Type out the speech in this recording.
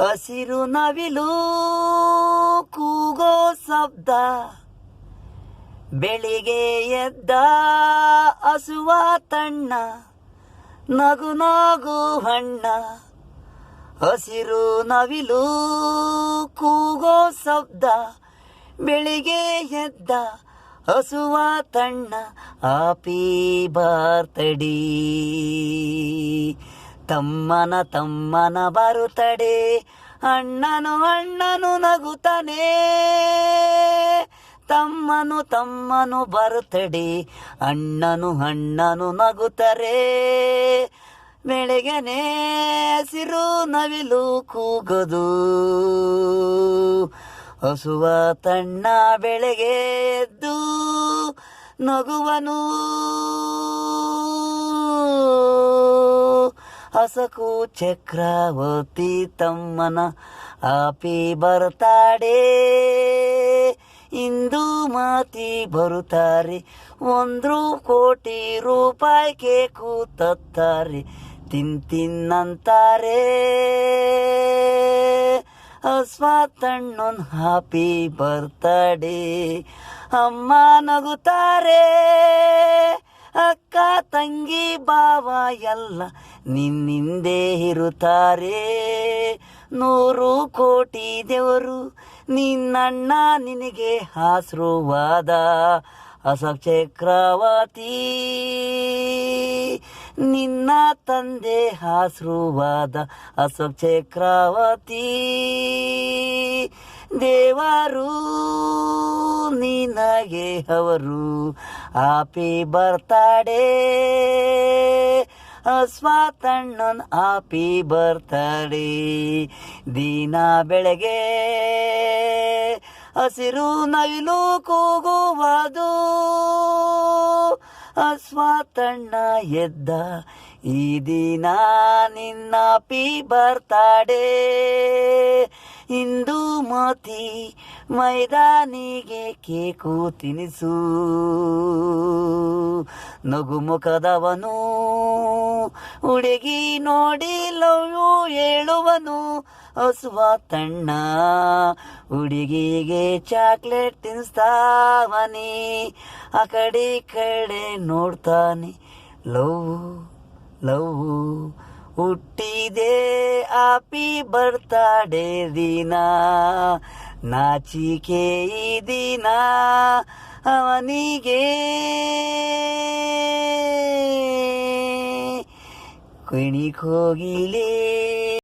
ಹಸಿರು ನವಿಲು ಕೂಗೋ ಶಬ್ದ, ಬೆಳಿಗ್ಗೆ ಎದ್ದ ಹಸುವ ತಣ್ಣ, ನಗು ನಗು ಹಣ್ಣ. ಹಸಿರು ನವಿಲು ಕೂಗೋ ಶಬ್ದ, ಬೆಳಿಗ್ಗೆ ಎದ್ದ ಹಸುವ ತಣ್ಣ. ಹ್ಯಾಪಿ ಬರ್ತಡೇ ತಮ್ಮನ ಬರುತ್ತಡೆ. ಅಣ್ಣನು ನಗುತ್ತಾನೆ, ತಮ್ಮನು ಬರುತ್ತಡೆ. ಅಣ್ಣನು ನಗುತ್ತಾರೆ. ಬೆಳಗ್ಗೆನೆ ಹಸಿರು ನವಿಲು ಕೂಗೋದು, ಹಸುವ ತಣ್ಣ ಬೆಳಗ್ಗೆ ಎದ್ದು ನಗುವನು. ಹಸಕು ಚಕ್ರವರ್ತಿ ತಮ್ಮನ ಹ್ಯಾಪಿ ಬರ್ತಡೇ. ಇಂದು ಮಾತಿ ಬರುತ್ತಾರೆ, 1,00,00,000 ರೂಪಾಯಿ ಕೇಕು ತತ್ತಾರೆ. ತಿನ್ನಂತಾರೆ. ಅಸ್ವತ್ತಣ್ಣನ್ ಹ್ಯಾಪಿ ಬರ್ತಡೇ. ಅಮ್ಮ ನಗುತ್ತಾರೆ, ಅಕ್ಕ ತಂಗಿ ಬಾವ ಎಲ್ಲ ನಿನ್ನಿಂದೆ ಇರುತ್ತಾರೆ. 100,00,00,000 ದೇವರು ನಿನ್ನಣ್ಣ, ನಿನಗೆ ಆಶೀರ್ವಾದ. ಅಶೋಕ್ ಚಕ್ರವರ್ತಿ ನಿನ್ನ ತಂದೆ ಆಶೀರ್ವಾದ. ಅಶೋಕ್ ಚಕ್ರವರ್ತಿ ದೇವರು ನಿನಗೆ ಅವರು. ಹ್ಯಾಪಿ ಬರ್ತಡೇ ಅಸ್ವತ್ತಣ್ಣನ್ ಹ್ಯಾಪಿ ಬರ್ತಡೇ. ದಿನ ಬೆಳಗ್ಗೆ ಹಸಿರು ನವಿಲು ಕೂಗುವುದು, ಅಸ್ವತ್ತಣ್ಣ ಎದ್ದ ಈ ದಿನ ನಿನ್ನ ಹ್ಯಾಪಿ ಬರ್ತಡೇ. ಇಂದು ಮಾತಿ ಮೈದಾನಿಗೆ ಕೇಕು ತಿನಿಸು, ನಗುಮುಖದವನು ಹುಡುಗಿ ನೋಡಿ ಲವ್ ಹೇಳುವನು. ಅಸ್ವತ್ತಣ್ಣ ಹುಡುಗಿಗೆ ಚಾಕ್ಲೇಟ್ ತಿನ್ನಿಸ್ತಾವನಿ, ಆ ಕಡೆ ನೋಡ್ತಾನೆ. ಲವ್ ಹುಟ್ಟಿದೆ ಹ್ಯಾಪಿ ಬರ್ತಡೇ ದಿನ, ನಾಚಿಕೆ ಈ ದಿನ ಅವನಿಗೆ. ಕುಣಿಕೋಗಿಲೇ